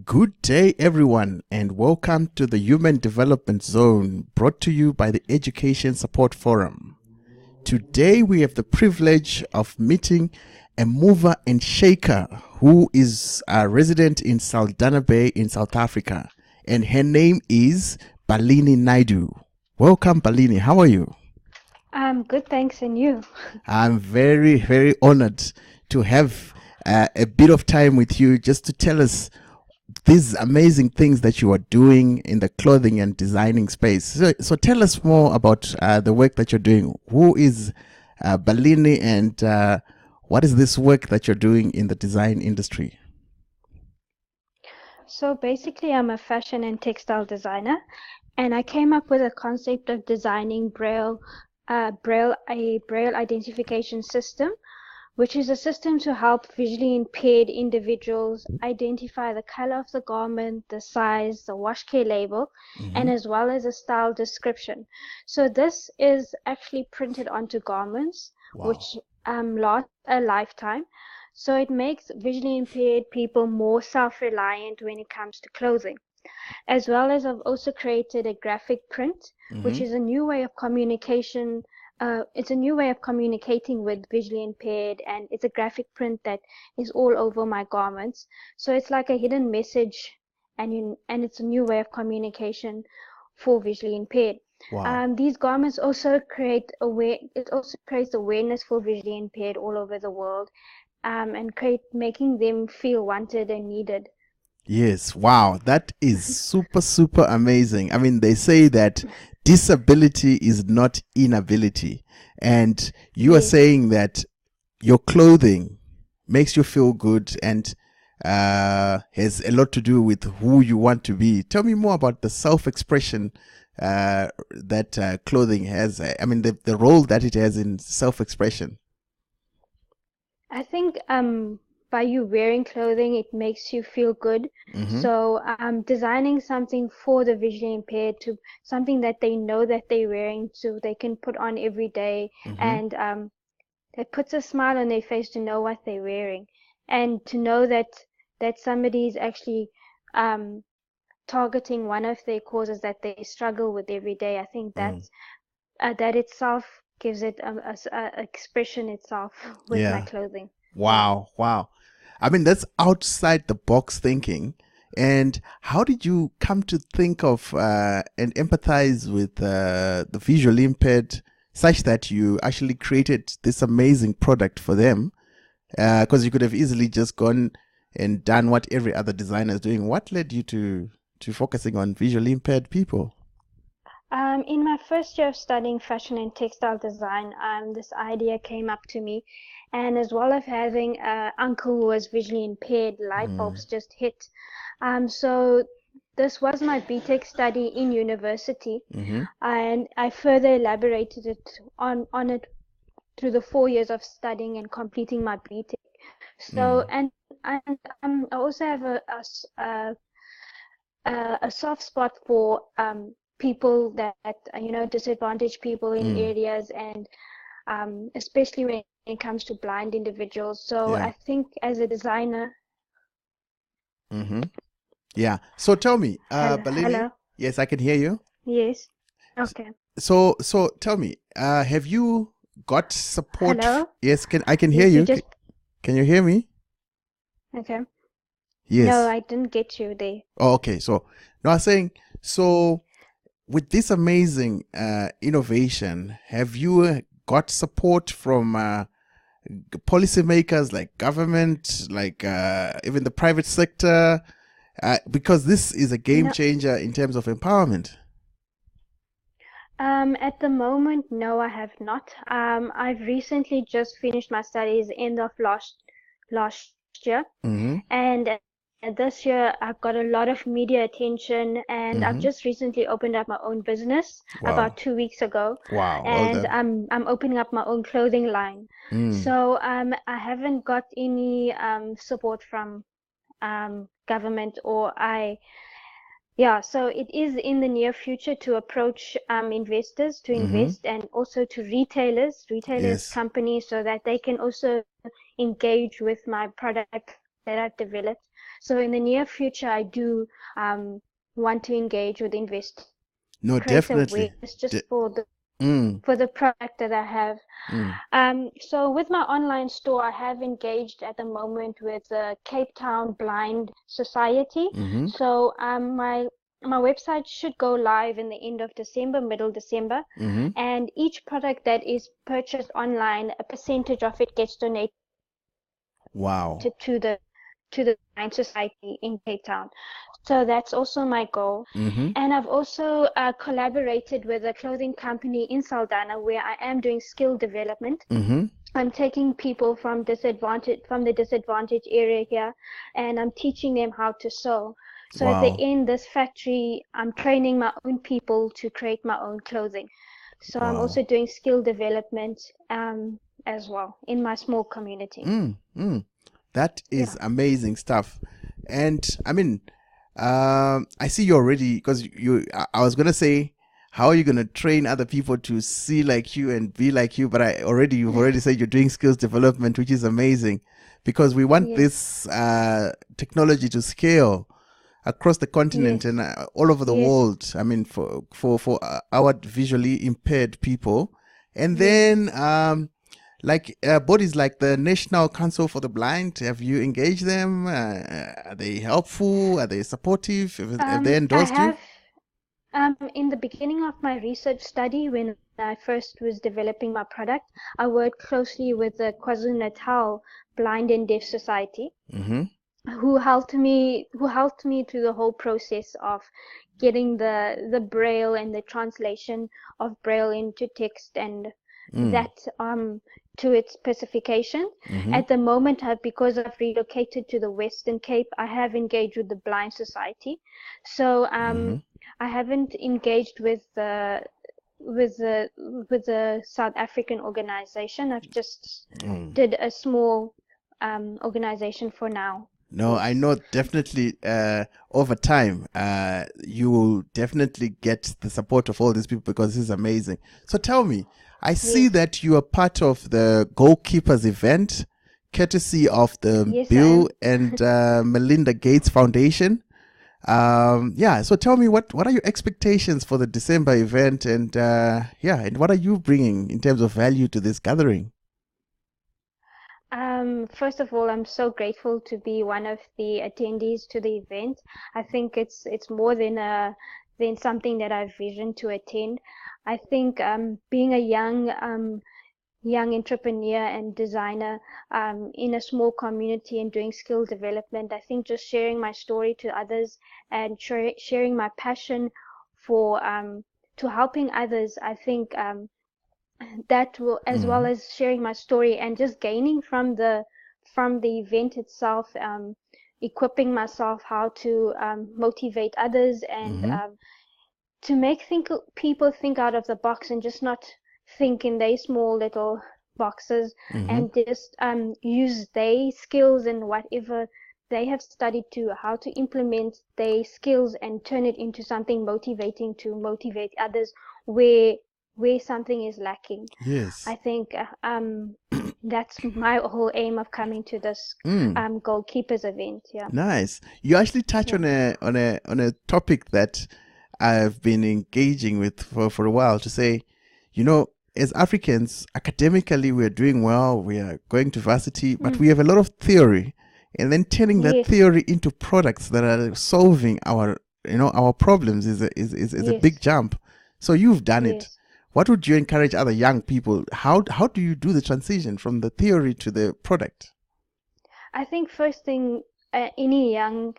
Good day, everyone, and welcome to the Human Development Zone brought to you by the Education Support Forum. Today, we have the privilege of meeting a mover and shaker who is a resident in Saldanha Bay in South Africa, and her name is Balini Naidoo. Welcome, Balini. How are you? I'm good, thanks, and you? I'm very, very honored to have a bit of time with you just to tell us these amazing things that you are doing in the clothing and designing space. So tell us more about the work that you're doing. Who is Balini, and what is this work that you're doing in the design industry? So basically, I'm a fashion and textile designer, and I came up with a concept of designing a braille identification system, which is a system to help visually impaired individuals identify the color of the garment, the size, the wash care label, and as well as a style description. So this is actually printed onto garments, Wow. which last a lifetime. So it makes visually impaired people more self-reliant when it comes to clothing. As well as I've also created a graphic print, which is a new way of communication. It's a new way of communicating with visually impaired, and it's a graphic print that is all over my garments. So it's like a hidden message, and it's a new way of communication for visually impaired. Wow. These garments also it also creates awareness for visually impaired all over the world, and making them feel wanted and needed. Yes. Wow. That is super, super amazing. I mean, they say that disability is not inability. And you are Yes. saying that your clothing makes you feel good and has a lot to do with who you want to be. Tell me more about the self-expression that clothing has. I mean, the role that it has in self-expression. I think by you wearing clothing, it makes you feel good. So designing something for the visually impaired, to something that they know that they're wearing, so they can put on every day, and it puts a smile on their face to know what they're wearing, and to know that somebody is actually targeting one of their causes that they struggle with every day. I think that itself gives it a expression itself with my Yeah. clothing. Yeah. Wow. Wow. I mean, that's outside the box thinking. And how did you come to think of and empathize with the visually impaired such that you actually created this amazing product for them? Because you could have easily just gone and done what every other designer is doing. What led you to focusing on visually impaired people? In my first year of studying fashion and textile design, this idea came up to me, and as well as having an uncle who was visually impaired, light bulbs just hit. So this was my BTech study in university, and I further elaborated on it through the 4 years of studying and completing my BTech. So I also have a soft spot for people that disadvantaged people in areas, and especially when it comes to blind individuals. So Yeah. I think as a designer. Yeah. So tell me, Balini. Hello. Yes, I can hear you. Yes. Okay. So tell me, have you got support? Hello. Yes, I can hear Yes, you you. just. Can you hear me? Okay. No, Yes. I didn't get you there. Oh, okay. So no, I was saying, so with this amazing innovation, have you got support from policymakers like government, like even the private sector? Because this is a game No. changer in terms of empowerment. At the moment, no, I have not. I've recently just finished my studies end of last year, and this year I've got a lot of media attention, and I've just recently opened up my own business Wow. about 2 weeks ago, Wow. Well and done. I'm opening up my own clothing line. So I haven't got any support from government, or yeah, so it is in the near future to approach investors to invest, and also to retailers, Yes. companies, so that they can also engage with my product that I've developed. So in the near future, I do want to engage with investors, No, create definitely. awareness just De- for the mm, product that I have. mm, So with my online store, I have engaged at the moment with the Cape Town Blind Society. mm-hmm, So my website should go live in the end of December, middle December, mm-hmm. and each product that is purchased online, a percentage of it gets donated Wow. to the Blind Society in Cape Town. So that's also my goal. Mm-hmm, And I've also collaborated with a clothing company in Saldanha where I am doing skill development. mm-hmm. I'm taking people from the disadvantaged area here, and I'm teaching them how to sew. So at the Wow. end, this factory, I'm training my own people to create my own clothing. So I'm Wow. also doing skill development as well in my small community. Mm, mm. That Yeah. is amazing stuff. And I mean, I see you already, because I was gonna say, how are you gonna train other people to see like you and be like you? But you've already said you're doing skills development, which is amazing, because we want Yes. this technology to scale across the continent Yes. and all over the Yes. world. I mean, for our visually impaired people, and Yes. then like bodies like the National Council for the Blind, have you engaged them? Are they helpful? Are they supportive? Have they I endorsed you? have in the beginning of my research study, when I first was developing my product, I worked closely with the KwaZulu-Natal Blind and Deaf Society, Mm-hmm. who helped me through the whole process of getting the braille and the translation of braille into text and Mm. that to its specification. Mm-hmm. At the moment, because I've relocated to the Western Cape, I have engaged with the Blind Society. So Mm-hmm. I haven't engaged with the South African organization. I've just Mm. did a small organization for now. No, I Yes. know definitely over time you will definitely get the support of all these people, because this is amazing. So tell me, I see Yes. that you are part of the Goalkeepers event, courtesy of the Yes, I Bill am. and Melinda Gates Foundation. Yeah, so tell me, what are your expectations for the December event, and and what are you bringing in terms of value to this gathering? First of all, I'm so grateful to be one of the attendees to the event. I think it's more than something that I've visioned to attend. I think being a young entrepreneur and designer in a small community and doing skill development, I think just sharing my story to others and sharing my passion for to helping others, I think that will, as well Mm-hmm. as sharing my story and just gaining from the event itself, equipping myself how to motivate others and Mm-hmm. to make people think out of the box and just not think in their small little boxes, Mm-hmm. and just use their skills and whatever they have studied to how to implement their skills and turn it into something motivating to motivate others where something is lacking. I Yes. think that's my whole aim of coming to this Mm. goalkeepers event. Yeah. Nice. You actually touch Yeah. on a topic that I've been engaging with for a while, to say, you know, as Africans, academically we're doing well, we are going to varsity, but Mm. we have a lot of theory, and then turning that Yes. theory into products that are solving our problems is a big Yes. jump. So you've done it. Yes. What would you encourage other young people? How do you do the transition from the theory to the product? I think first thing, any young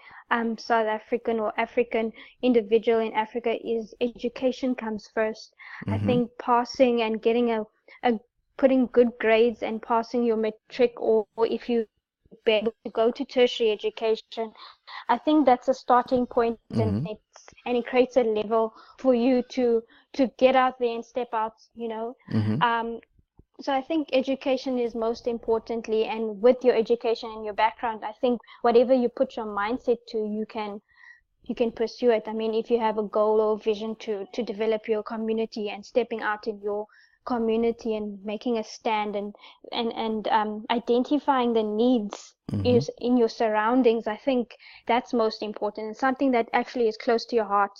South African or African individual in Africa, is education comes first. I Mm-hmm. think passing and getting a putting good grades and passing your matric, or if you be able to go to tertiary education, I think that's a starting point, and Mm-hmm. it creates a level for you to get out there and step out, you know. Mm-hmm. So I think education is most importantly, and with your education and your background, I think whatever you put your mindset to, you can pursue it. I mean, if you have a goal or vision to develop your community and stepping out in your community and making a stand and identifying the needs is in your surroundings. I think that's most important, and something that actually is close to your heart.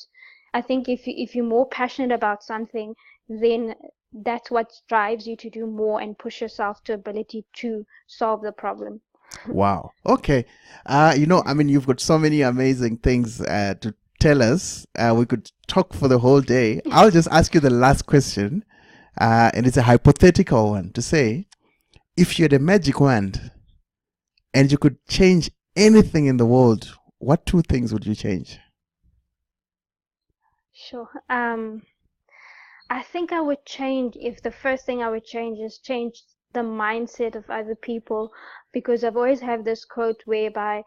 I think if you're more passionate about something, then that's what drives you to do more and push yourself to ability to solve the problem. Wow. Okay. I mean, you've got so many amazing things to tell us. We could talk for the whole day. I'll just ask you the last question, and it's a hypothetical one, to say, if you had a magic wand and you could change anything in the world, what two things would you change? Sure. I think I would change, if the first thing I would change is change the mindset of other people, because I've always have this quote whereby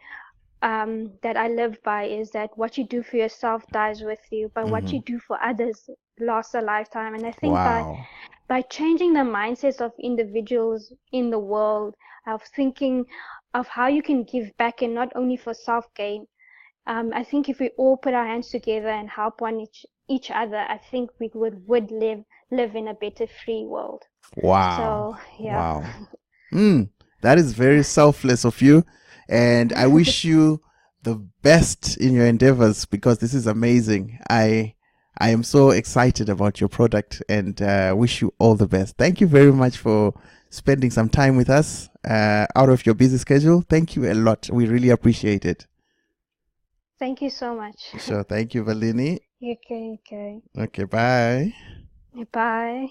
that I live by, is that what you do for yourself dies with you, but what you do for others lasts a lifetime. And I think Wow. by changing the mindsets of individuals in the world, of thinking of how you can give back and not only for self-gain, I think if we all put our hands together and help each other, I think we would live in a better free world. Wow. So yeah. Wow. That is very selfless of you. And I wish you the best in your endeavors, because this is amazing. I am so excited about your product, and wish you all the best. Thank you very much for spending some time with us out of your busy schedule. Thank you a lot. We really appreciate it. Thank you so much. Sure. Thank you, Balini. Okay. Okay, bye. Bye.